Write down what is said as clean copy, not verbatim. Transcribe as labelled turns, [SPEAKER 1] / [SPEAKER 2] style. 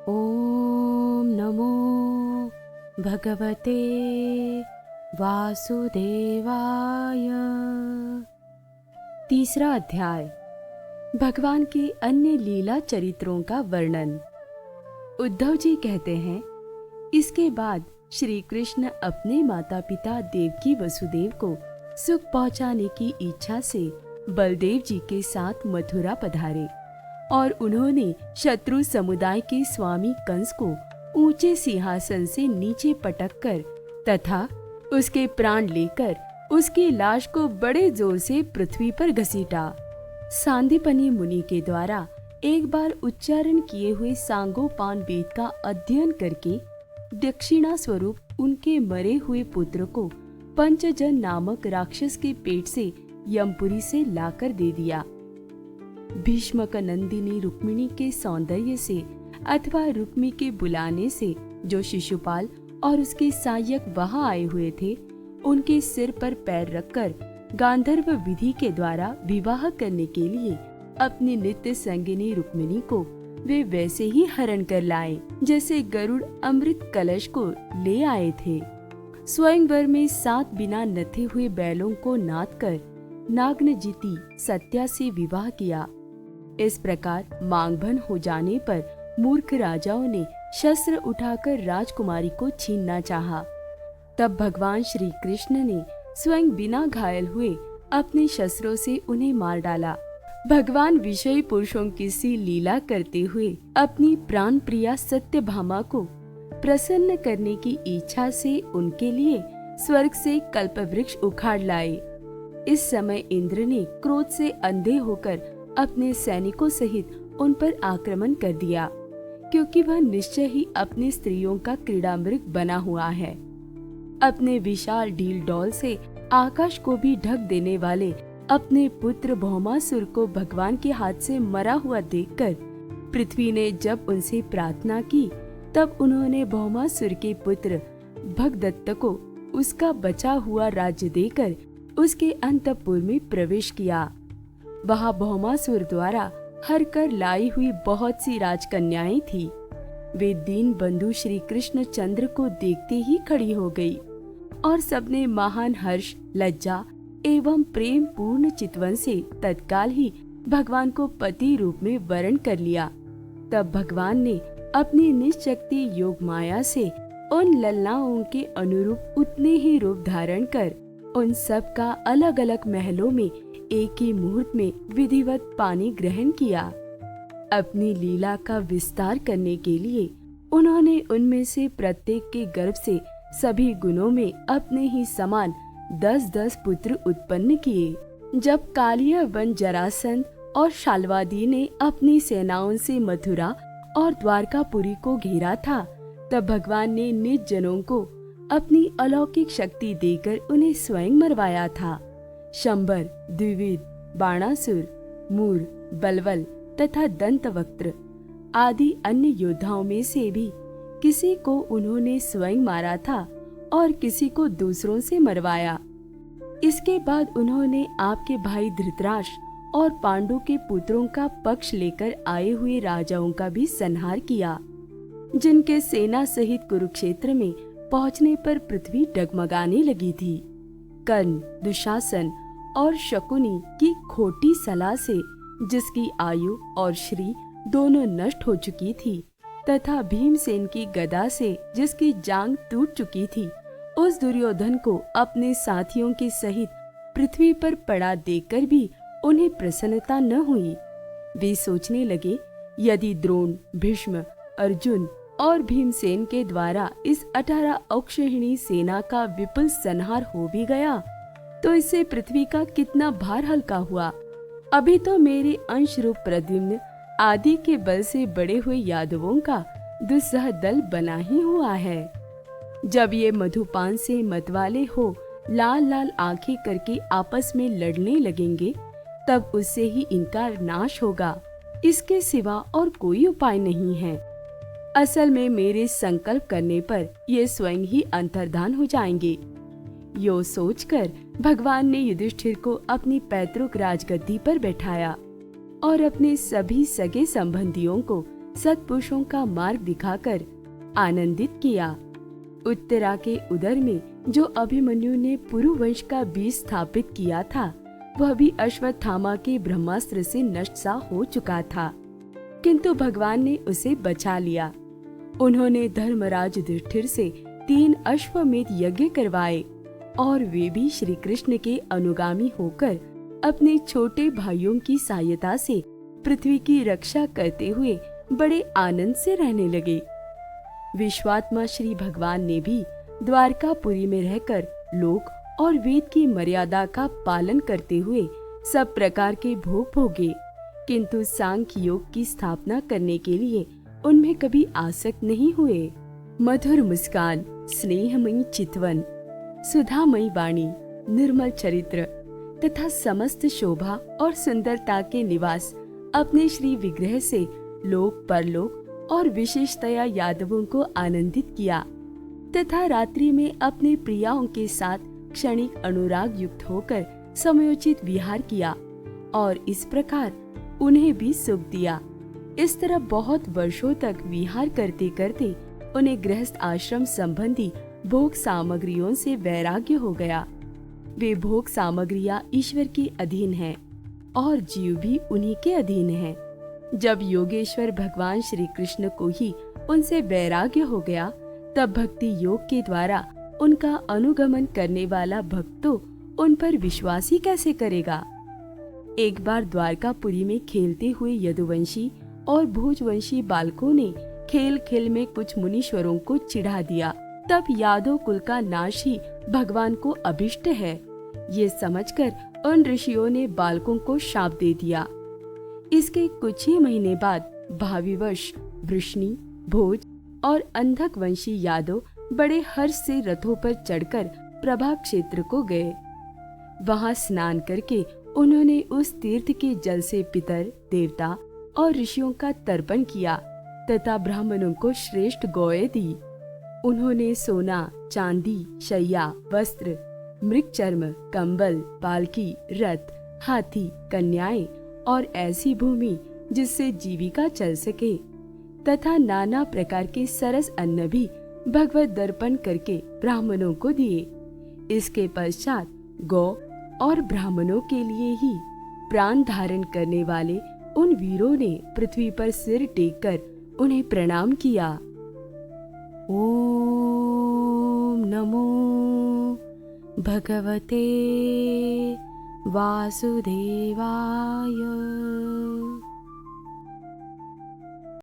[SPEAKER 1] ओम नमो भगवते वासुदेवाय। तीसरा अध्याय, भगवान के अन्य लीला चरित्रों का वर्णन। उद्धव जी कहते हैं, इसके बाद श्री कृष्ण अपने माता पिता देवकी वसुदेव को सुख पहुंचाने की इच्छा से बलदेव जी के साथ मथुरा पधारे और उन्होंने शत्रु समुदाय के स्वामी कंस को ऊंचे सिंहासन से नीचे पटककर तथा उसके प्राण लेकर उसकी लाश को बड़े जोर से पृथ्वी पर घसीटा। सांदीपनी मुनि के द्वारा एक बार उच्चारण किए हुए सांगोपान वेद का अध्ययन करके दक्षिणा स्वरूप उनके मरे हुए पुत्र को पंचजन नामक राक्षस के पेट से यमपुरी से लाकर दे दिया। भीष्मक नंदिनी रुक्मिणी के सौंदर्य से अथवा रुक्मी के बुलाने से जो शिशुपाल और उसके सहायक वहां आए हुए थे, उनके सिर पर पैर रखकर गांधर्व विधि के द्वारा विवाह करने के लिए अपनी नित्य संगिनी रुक्मिणी को वे वैसे ही हरण कर लाए जैसे गरुड़ अमृत कलश को ले आए थे। स्वयंवर में 7 बिना नथे हुए बैलों को नाद कर नागनजिती सत्या से विवाह किया। इस प्रकार मांगभन हो जाने पर मूर्ख राजाओं ने शस्त्र उठाकर राजकुमारी को छीनना चाहा। तब भगवान श्री कृष्ण ने स्वयं बिना घायल हुए अपने शस्त्रों से उन्हें मार डाला। भगवान विषयी पुरुषों की सी लीला करते हुए अपनी प्राण प्रिया सत्यभामा को प्रसन्न करने की इच्छा से उनके लिए स्वर्ग से कल्पवृक्ष उखाड़ लाए। इस समय इंद्र ने क्रोध से अंधे होकर अपने सैनिकों सहित उन पर आक्रमण कर दिया, क्योंकि वह निश्चय ही अपनी स्त्रियों का क्रीड़ामृग बना हुआ है। अपने विशाल डील डौल से आकाश को भी ढक देने वाले अपने पुत्र भौमासुर को भगवान के हाथ से मरा हुआ देखकर पृथ्वी ने जब उनसे प्रार्थना की, तब उन्होंने भौमासुर के पुत्र भगदत्त को उसका बचा हुआ राज्य देकर उसके अंतःपुर में प्रवेश किया। वहाँ भौमासुर द्वारा हर कर लाई हुई बहुत सी राजकन्याएं थी। वे दीन बंधु श्री कृष्ण चंद्र को देखते ही खड़ी हो गई और सबने महान हर्ष, लज्जा एवं प्रेम पूर्ण चितवन से तत्काल ही भगवान को पति रूप में वरण कर लिया। तब भगवान ने अपनी निशक्ति योग माया से उन ललनाओं के अनुरूप उतने ही रूप धारण कर उन सब का अलग अलग महलों में एक ही मुहूर्त में विधिवत पानी ग्रहण किया। अपनी लीला का विस्तार करने के लिए उन्होंने उनमें से प्रत्येक के गर्भ से सभी गुणों में अपने ही समान 10-10 पुत्र उत्पन्न किए। जब कालिया वन जरासंध और शाल्वादी ने अपनी सेनाओं से मथुरा और द्वारकापुरी को घेरा था, तब भगवान ने निज जनों को अपनी अलौकिक शक्ति देकर उन्हें स्वयं मरवाया था। शंबर, द्विविद, बाणासुर, मूर, बलवल तथा दंतवक्त्र आदि अन्य योद्धाओं में से भी किसी को उन्होंने स्वयं मारा था और किसी को दूसरों से मरवाया। इसके बाद उन्होंने आपके भाई धृतराष्ट्र और पांडु के पुत्रों का पक्ष लेकर आए हुए राजाओं का भी संहार किया, जिनके सेना सहित कुरुक्षेत्र में पहुंचने पर पृथ्वी डगमगाने लगी थी। कर्ण, दुशासन और शकुनी की खोटी सलाह से जिसकी आयु और श्री दोनों नष्ट हो चुकी थी तथा भीमसेन की गदा से जिसकी जांग टूट चुकी थी, उस दुर्योधन को अपने साथियों के सहित पृथ्वी पर पड़ा देखकर भी उन्हें प्रसन्नता न हुई। वे सोचने लगे, यदि द्रोण, भीष्म, अर्जुन और भीमसेन के द्वारा इस 18 अक्षौहिणी सेना का विपुल संहार हो भी गया, तो इससे पृथ्वी का कितना भार हल्का हुआ। अभी तो मेरे अंश रूप प्रद्युम्न आदि के बल से बड़े हुए यादवों का दुस्सह दल बना ही हुआ है। जब ये मधुपान से मतवाले हो लाल लाल आंखें करके आपस में लड़ने लगेंगे, तब उससे ही इनका नाश होगा। इसके सिवा और कोई उपाय नहीं है। असल में मेरे संकल्प करने पर ये स्वयं ही अंतर्धान हो जाएंगे। यो सोचकर भगवान ने युधिष्ठिर को अपनी पैतृक राजगद्दी पर बैठाया और अपने सभी सगे संबंधियों को सत्पुरुषों का मार्ग दिखाकर आनंदित किया। उत्तरा के उदर में जो अभिमन्यु ने पुरुवंश का बीज स्थापित किया था, वह भी अश्वत्थामा के ब्रह्मास्त्र से नष्ट सा हो चुका था, किंतु भगवान ने उसे बचा लिया। उन्होंने धर्मराज युधिष्ठिर से 3 अश्वमेध यज्ञ करवाए और वे भी श्री कृष्ण के अनुगामी होकर अपने छोटे भाइयों की सहायता से पृथ्वी की रक्षा करते हुए बड़े आनंद से रहने लगे। विश्वात्मा श्री भगवान ने भी द्वारकापुरी में रहकर लोक और वेद की मर्यादा का पालन करते हुए सब प्रकार के भोग भोगे, किंतु सांख्य योग की स्थापना करने के लिए उनमें कभी आसक्त नहीं हुए। मधुर मुस्कान, स्नेहमयी चितवन, सुधामयी वाणी, निर्मल चरित्र तथा समस्त शोभा और सुंदरता के निवास अपने श्री विग्रह से लोक परलोक और विशेषतया यादवों को आनंदित किया तथा रात्रि में अपने प्रियाओं के साथ क्षणिक अनुराग युक्त होकर समयोचित विहार किया और इस प्रकार उन्हें भी सुख दिया। इस तरह बहुत वर्षों तक विहार करते करते उन्हें गृहस्थ आश्रम संबंधी भोग सामग्रियों से वैराग्य हो गया। वे भोग सामग्रियां ईश्वर के अधीन हैं और जीव भी उन्हीं के अधीन है। जब योगेश्वर भगवान श्री कृष्ण को ही उनसे वैराग्य हो गया, तब भक्ति योग के द्वारा उनका अनुगमन करने वाला भक्त तो उन पर विश्वास ही कैसे करेगा। एक बार द्वारकापुरी में खेलते हुए यदुवंशी और भोजवंशी बालकों ने खेल खेल में कुछ मुनीश्वरों को चिढ़ा दिया। तब यादव कुल का नाश ही भगवान को अभिष्ट है, ये समझकर उन ऋषियों ने बालकों को शाप दे दिया। इसके कुछ ही महीने बाद भाविवश वृष्णि, भोज और अंधक वंशी यादव बड़े हर्ष से रथों पर चढ़कर प्रभा क्षेत्र को गए। वहां स्नान करके उन्होंने उस तीर्थ के जल से पितर, देवता और ऋषियों का तर्पण किया तथा ब्राह्मणों को श्रेष्ठ गौएं दी। उन्होंने सोना, चांदी, शैया, वस्त्र, मृगचर्म, कंबल, पालकी, रथ, हाथी, कन्याएं और ऐसी भूमि जिससे जीविका चल सके तथा नाना प्रकार के सरस अन्न भी भगवत दर्पण करके ब्राह्मणों को दिए। इसके पश्चात गौ और ब्राह्मणों के लिए ही प्राण धारण करने वाले उन वीरों ने पृथ्वी पर सिर टेककर उन्हें प्रणाम किया। ओम नमो भगवते वासुदेवाय।